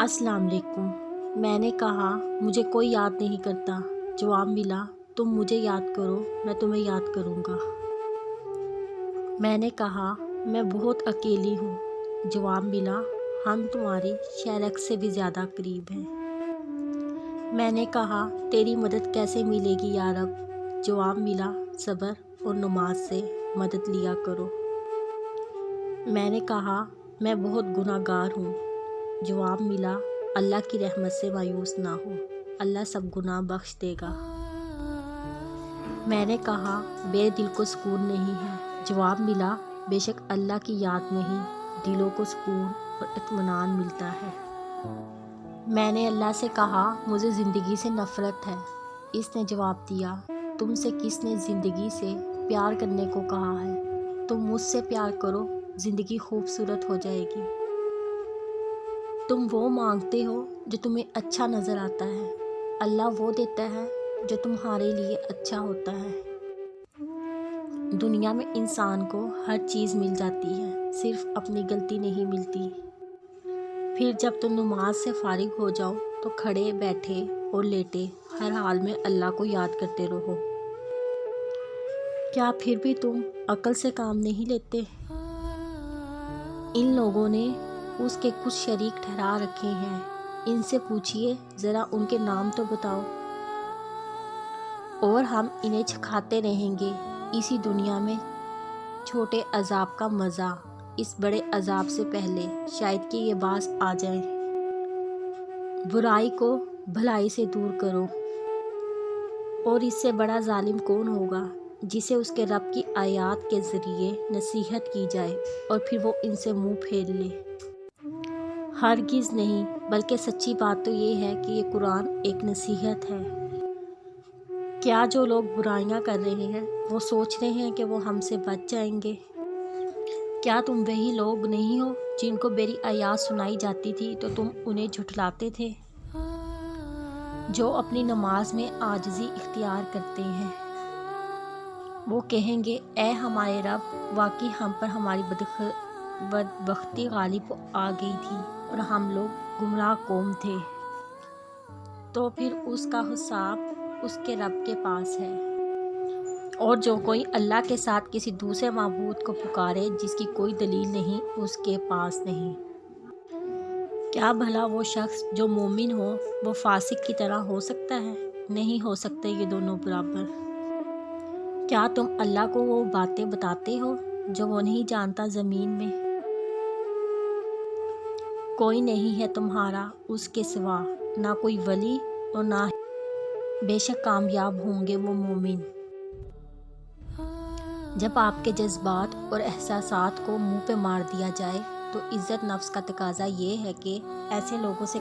अस्सलाम वालेकुम। मैंने कहा मुझे कोई याद नहीं करता। जवाब मिला तुम मुझे याद करो, मैं तुम्हें याद करूँगा। मैंने कहा मैं बहुत अकेली हूँ। जवाब मिला हम तुम्हारी शहरक से भी ज़्यादा करीब हैं। मैंने कहा तेरी मदद कैसे मिलेगी या रब। जवाब मिला सब्र और नमाज से मदद लिया करो। मैंने कहा मैं बहुत गुनाहगार हूँ। जवाब मिला अल्लाह की रहमत से मायूस ना हो, अल्लाह सब गुनाह बख्श देगा। मैंने कहा मेरे दिल को सुकून नहीं है। जवाब मिला बेशक अल्लाह की याद में ही दिलों को सुकून और इत्मीनान मिलता है। मैंने अल्लाह से कहा मुझे ज़िंदगी से नफ़रत है। इसने जवाब दिया तुमसे किसने ज़िंदगी से प्यार करने को कहा है। तुम मुझसे प्यार करो, ज़िंदगी खूबसूरत हो जाएगी। तुम वो मांगते हो जो तुम्हें अच्छा नज़र आता है, अल्लाह वो देता है जो तुम्हारे लिए अच्छा होता है। दुनिया में इंसान को हर चीज़ मिल जाती है, सिर्फ अपनी गलती नहीं मिलती। फिर जब तुम नमाज से फारिग हो जाओ तो खड़े बैठे और लेटे हर हाल में अल्लाह को याद करते रहो। क्या फिर भी तुम अक्ल से काम नहीं लेते? इन लोगों ने उसके कुछ शरीक ठहरा रखे हैं, इनसे पूछिए ज़रा उनके नाम तो बताओ। और हम इन्हें चखाते रहेंगे इसी दुनिया में छोटे अजाब का मज़ा, इस बड़े अजाब से पहले शायद कि ये बास आ जाए। बुराई को भलाई से दूर करो। और इससे बड़ा जालिम कौन होगा जिसे उसके रब की आयत के ज़रिए नसीहत की जाए और फिर वो इनसे मुंह फेर ले। हरगिज़ नहीं, बल्कि सच्ची बात तो ये है कि ये कुरान एक नसीहत है। क्या जो लोग बुराइयां कर रहे हैं वो सोच रहे हैं कि वो हमसे बच जाएंगे? क्या तुम वही लोग नहीं हो जिनको मेरी आयात सुनाई जाती थी तो तुम उन्हें झुठलाते थे, जो अपनी नमाज में आजिज़ी इख्तियार करते हैं? वो कहेंगे ए हमारे रब, वाकई हम पर हमारी बदबख्ती गालिब आ गई थी और हम लोग गुमराह कौम थे। तो फिर उसका हिसाब उसके रब के पास है। और जो कोई अल्लाह के साथ किसी दूसरे माबूद को पुकारे जिसकी कोई दलील नहीं, उसके पास नहीं। क्या भला वो शख्स जो मोमिन हो वो फासिक की तरह हो सकता है? नहीं हो सकते ये दोनों बराबर। क्या तुम अल्लाह को वो बातें बताते हो जो वो नहीं जानता? ज़मीन में कोई नहीं है तुम्हारा उसके सिवा, ना कोई वली और ना बेशक कामयाब होंगे वो मोमिन। जब आपके जज्बात और एहसासात को मुंह पे मार दिया जाए तो इज़्ज़त नफ्स का तकाजा ये है कि ऐसे लोगों से